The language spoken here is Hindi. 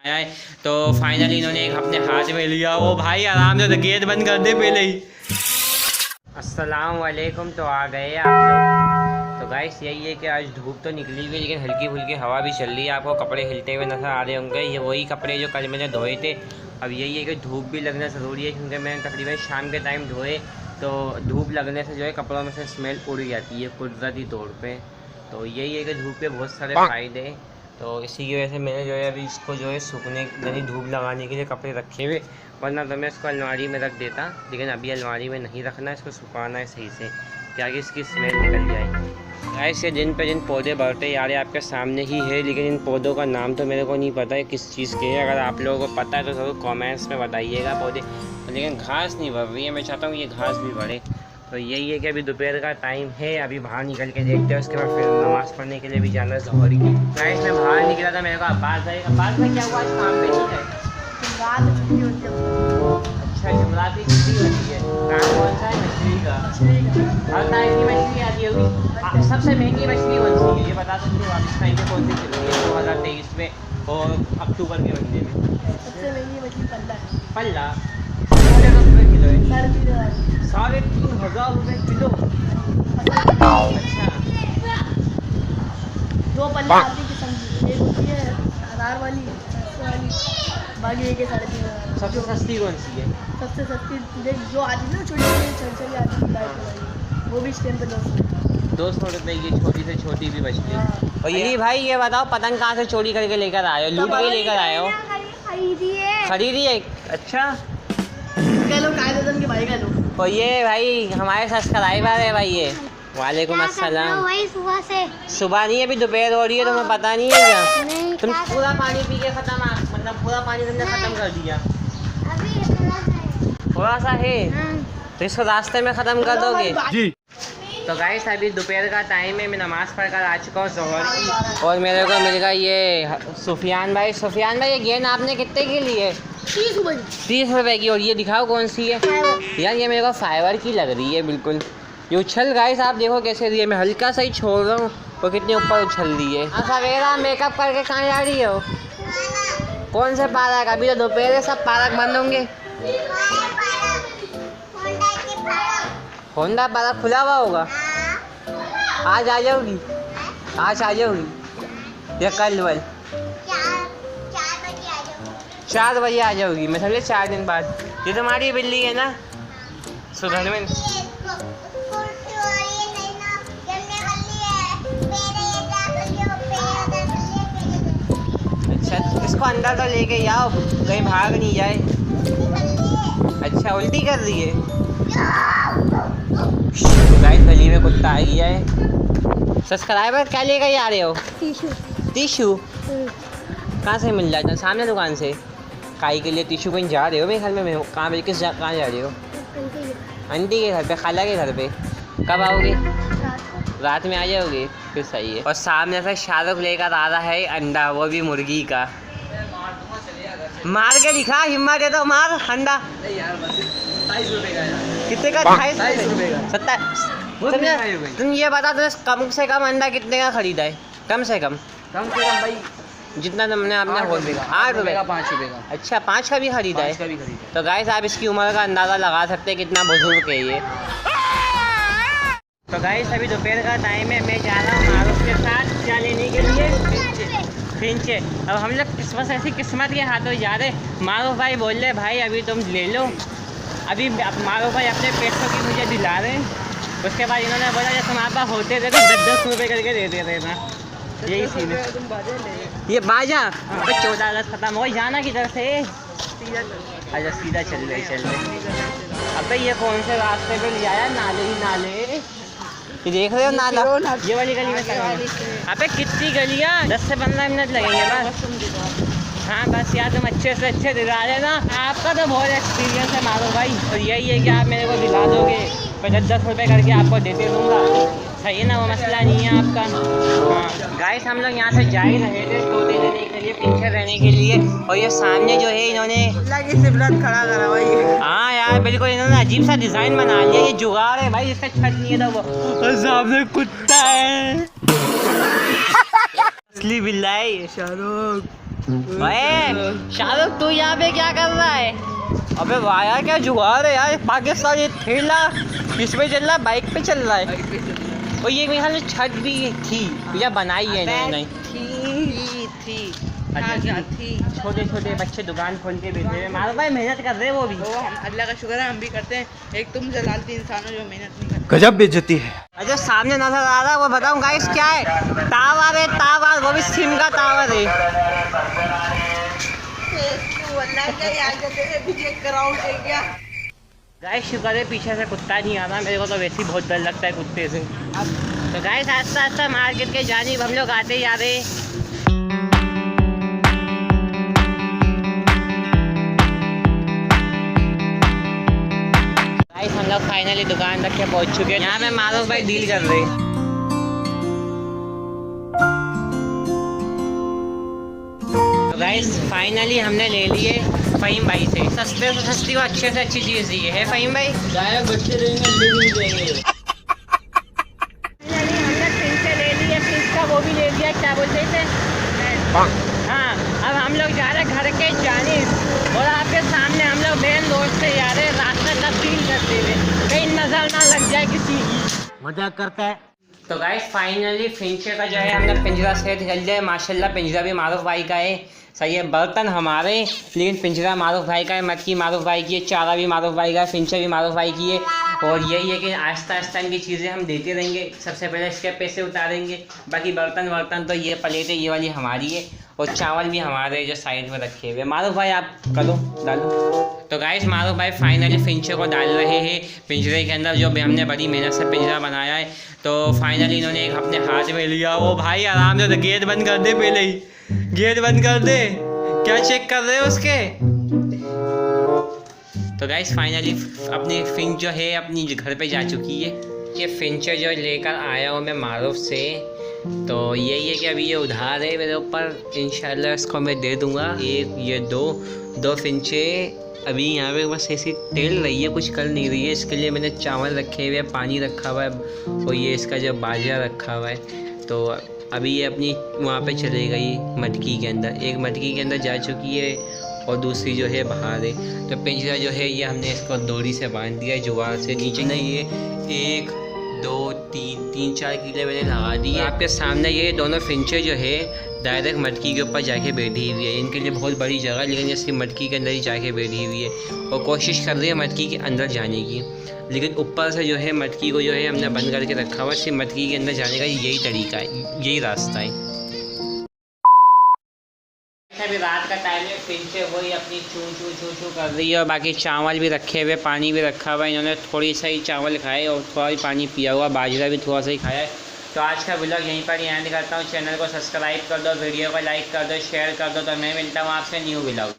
आया है। तो फाइनली इन्होंने एक अपने हाथ में लिया। वो भाई आराम से गेट बंद कर दे पहले ही। अस्सलाम वालेकुम। तो आ गए आप लोग। तो गाइस यही है कि आज धूप तो निकली हुई है लेकिन हल्की फुल्की हवा भी चल रही है। आपको कपड़े हिलते हुए नजर आ रहे होंगे। ये वही कपड़े जो कल मैंने धोए थे। अब यही है कि धूप भी लगना ज़रूरी है क्योंकि मैंने तकरीबन शाम के टाइम धोए तो धूप लगने से जो है कपड़ों में से स्मेल उड़ जाती है कुदरती तौर पे। तो यही है कि धूप के बहुत सारे फ़ायदे हैं। तो इसी की वजह से मैंने जो है अभी इसको जो है सूखने यानी धूप लगाने के लिए कपड़े रखे हुए, वरना तो मैं इसको अलमारी में रख देता। लेकिन अभी अलमारी में नहीं रखना है, इसको सुखाना है सही से ताकि इसकी स्मेल निकल जाए। ऐसे दिन पे दिन पौधे बढ़ते यार आपके सामने ही है, लेकिन इन पौधों का नाम तो मेरे को नहीं पता है किस चीज़ के है। अगर आप लोगों को पता है तो ज़रूर कमेंट्स में बताइएगा पौधे। लेकिन घास नहीं बढ़ रही है, मैं चाहता हूँ ये घास भी बढ़े। तो यही है कि अभी दोपहर का टाइम है, अभी बाहर निकल के देखते हैं, उसके बाद फिर नमाज़ पढ़ने के लिए भी जाना है ज़ोहर की। गाइस मैं बाहर निकला था, मेरे को अब्बास में क्या हुआ आज काम पे नहीं है? अच्छा जुमरात की छुट्टी होती है। काम कौन सा है? मछली का। हर टाइप की मछली आती होगी। सबसे महंगी मछली कौन सी है ये बता सकते हो आप? इस टाइम पे कौन सी चल रही है 2023 में और अक्टूबर के महीने में? सबसे महंगी मछली पल्ला है। पल्ला 3.5 किलो है। 3,500 रुपये किलो। अच्छा दो पल्ला आती किस्म की, एक होती है 1000 वाली, 700 वाली, बाकी एक है 3,500। सबसे सस्ती कौन सी है? सबसे सस्ती देख जो आती है ना छोटी छोटी आती है लाइट वाली, वो भी इस टाइम पे 200 रुपये की छोटी से छोटी भी मछली। हाँ। और ये भाई ये बताओ पतंग कहाँ से चोरी करके लेकर आए हो? लूट के लेकर आए हो? खरीदी है। अच्छा कह लो कायदे के भाई कह लो। और ये भाई हमारे सब्सक्राइबर है भाई ये। वालेकुम अस्सलाम। वही सुबह से। सुबह नहीं अभी दोपहर हो रही है, तुम्हें पता नहीं है क्या? नहीं, तुम क्या पूरा पानी पी के खत्म, मतलब पूरा पानी तुमने खत्म कर दिया। अभी थोड़ा सा है हाँ। तो इसको रास्ते में ख़त्म कर दोगे जी। तो गाइस अभी दोपहर का टाइम है, मैं नमाज़ पढ़कर आ चुका हूँ ज़ोहर की और मेरे को मिल गया ये सुफियान भाई। सुफियान भाई ये गेंद आपने कितने की ली है? 30 रुपये की। और ये दिखाओ कौन सी है यार? ये मेरे को फाइबर की लग रही है बिल्कुल। ये उछल गाइस आप देखो कैसे रही है। मैं हल्का सा ही छोड़ रहा हूँ और कितने ऊपर उछल रही है। सवेरा मेकअप करके कहाँ जा रही हो? कौन से पार्क? अभी तो दोपहर है, सब पार्क बंद होंगे। होंडा पार्क खुला हुआ होगा। आज आ जाओगी? आज आ जाओगी या कल? 4 बजे आ जाओगी। मैं समझे 4 दिन बाद। ये तुम्हारी बिल्ली है ना सुधर में? अच्छा इसको अंदर तो लेके आओ कहीं भाग नहीं जाए। अच्छा उल्टी कर रही है। गाइस गली में कुत्ता आ गया है। सब्सक्राइबर क्या लेकर आ रहे हो? टिशू। कहाँ से मिल जाता? सामने दुकान से। काई के लिए टिशू कहीं जा रहे हो? मेरे ख्याल में कहाँ पे कहाँ जा रहे हो? आंटी के घर पे, खाला के घर पे। कब आओगे? रात में आ जाओगे? फिर सही है। और सामने से शाहरुख लेकर आ रहा है अंडा, वो भी मुर्गी का। मार के दिखा, हिम्मत है तो मार अंडा। 27 रुपये का। कितने का? 28 रुपये का। 27। तुम ये बता तुमने कम से कम अंडा कितने का खरीदा है? कम से कम भाई जितना तुमने अपने 8 रुपये का। 5 रुपये का। अच्छा 5 का भी खरीदा है? 5 का भी खरीदा। तो गाइस आप इसकी उम्र का अंदाज़ा लगा सकते हैं कितना बुजुर्ग है ये। तो गाइस अभी दोपहर का टाइम है, मैं जा रहा हूँ मारूफ के साथ क्या लेने के लिए? फिंचे। अब हम लोग किस्मत ऐसी किस्मत के हाथों जा रहे। मारूफ भाई बोल रहे भाई अभी तुम ले लो। अभी मारूफ भाई अपने पैसों की मुझे दिला रहे हैं। उसके बाद इन्होंने बोला जब तुम्हारे पास होते थे तो 10-10 रुपये करके दे देते ना। यही सीन है। ये बाजा 14 अगस्त खत्म हो जाना किधर से? अच्छा सीधा चल रहे। अबे ये कौन से रास्ते पे ले आया? नाले ही नाले। ये देख रहे हो नाला? ये वाली गली में। अबे कितनी गलियाँ? 10 से 15 मिनट लगेंगे बस। हाँ बस यार तुम अच्छे से अच्छे दिला देना। आपका तो बहुत एक्सपीरियंस है मारो भाई। और यही है कि आप मेरे को दिला दोगे, मैं 10-10 रुपये करके आपको देते दूँगा। सही है ना? वो मसला नहीं है आपका। हाँ गाइस हम लोग यहाँ से जा ही रहे थे तोते लेने के लिए, पीछे रहने के लिए। और ये सामने जो है इन्होंने खड़ा करा भाई। हाँ यार बिल्कुल इन्होंने अजीब सा डिज़ाइन बना लिया। ये जुगाड़ है भाई, इसका छत नहीं है तो वो सामने कुत्ता है। असली बिल्ला है ये। शाहरुख शाहरुख तू यहाँ पे क्या कर रहा है? अबे वाह यार, क्या जुगाड़ है यार, पाकिस्तान ये थैला किस पे चल रहा है? बाइक पे चल रहा है। और ये मेरे ख्याल में छत भी थी या बनाई है इन्होंने? थी अच्छा, छोटे छोटे बच्चे दुकान खोल के बैठे हुए, मारो भाई मेहनत कर रहे हैं वो भी। वो हम अल्लाह का शुक्र है हम भी करते हैं। एक तुम जलालती इंसान हो जो मेहनत नहीं करते। गजब बेइज्जती है। अच्छा सामने नजर आ रहा है वो बताऊं गाइस क्या है? टावर है, टावर, वो भी सिम का टावर है। गाइस शुक्र है पीछे से कुत्ता नहीं आ रहा, मेरे को तो वैसे ही बहुत डर लगता है कुत्ते से। तो गाइस आस्ता आस्ता मार्केट के जानिब हम लोग आते जा रहे हैं। गाइस हम लोग फाइनली दुकान तक के पहुंच चुके हैं। यहाँ पे मारूफ भाई डील कर रहे हैं। तो गाइस फाइनली हमने ले लिए फ़हीम भाई से सस्ते से सस्ती और अच्छे से अच्छी चीज़ दी है फ़हीम भाई। बच्चे देंगे देंगे। हमने फिर से ले लिए, फिर का वो भी ले लिया, क्या बोलते थे? हाँ, अब हम लोग जा रहे घर के जानिब और आपके सामने हम लोग मेन रोड से जा रहे, रास्ते का फील करते हुए, कहीं नजर ना लग जाए किसी की। मजाक करता है। तो गाइस फाइनली फिंचे का जो है हमने पिंजरा सेट कर लिया है। माशाल्लाह पिंजरा भी मारूफ भाई का है, सही है। बर्तन हमारे लेकिन पिंजरा मारूफ भाई का है, मटकी मारूफ भाई की है, चारा भी मारूफ भाई का है, फिंचे भी मारूफ भाई की है। और यही है कि आहिस्ता आहिस्ता इनकी चीज़ें हम देते रहेंगे। सबसे पहले इसके पैसे उतारेंगे, बाकी बर्तन वर्तन तो ये प्लेटें ये वाली हमारी है और चावल भी हमारे जो साइड में रखे हुए। मारूफ भाई आप करो डालो। तो गाइस मारूफ भाई फाइनली फिंचे को डाल रहे हैं पिंजरे के अंदर, जो भी हमने बड़ी मेहनत से पिंजरा बनाया है। तो फाइनली इन्होंने एक अपने हाथ में लिया। वो भाई आराम से, तो गेट बंद कर दे, पहले ही गेट बंद कर दे। क्या चेक कर रहे हो उसके? तो गाइस फाइनली अपनी फिंच जो है अपनी घर पे जा चुकी है। ये फिंचर जो लेकर आया हूँ मैं मारूफ से, तो यही है कि अभी ये उधार है मेरे ऊपर, इंशाल्लाह इसको मैं दे दूँगा। एक ये दो फिंचे अभी यहाँ पे बस ऐसी टेल रही है, कुछ कर नहीं रही है। इसके लिए मैंने चावल रखे हुए, पानी रखा हुआ है और ये इसका जो बाजरा रखा हुआ है। तो अभी ये अपनी वहाँ पे चले गई मटकी के अंदर, एक मटकी के अंदर जा चुकी है और दूसरी जो है बाहर है। तो पिंजरा जो है ये हमने इसको डोरी से बांध दिया है, जुगाड़ से। नीचे नहीं ये 1 2 3 4 कीले मैंने लगा दी है। आपके सामने ये दोनों फिंचे जो है डायरेक्ट मटकी के ऊपर जाके बैठी हुई है। इनके लिए बहुत बड़ी जगह, लेकिन ये सिर्फ मटकी के अंदर ही जाके बैठी हुई है और कोशिश कर रही है मटकी के अंदर जाने की, लेकिन ऊपर से जो है मटकी को जो है हमने बंद करके रखा हुआ। सिर्फ मटकी के अंदर जाने का यही तरीका है, यही रास्ता है। अभी रात का टाइम है, फिंचे वही अपनी चू चू चू चू कर रही है और बाकी चावल भी रखे हुए, पानी भी रखा हुआ है। इन्होंने थोड़ी सा ही चावल खाए और थोड़ा ही पानी पिया हुआ, बाजरा भी थोड़ा सा ही खाया है। तो आज का व्लॉग यहीं पर एंड करता हूँ। चैनल को सब्सक्राइब कर दो, वीडियो को लाइक कर दो, शेयर कर दो। तो मैं मिलता हूँ आपसे न्यू व्लॉग।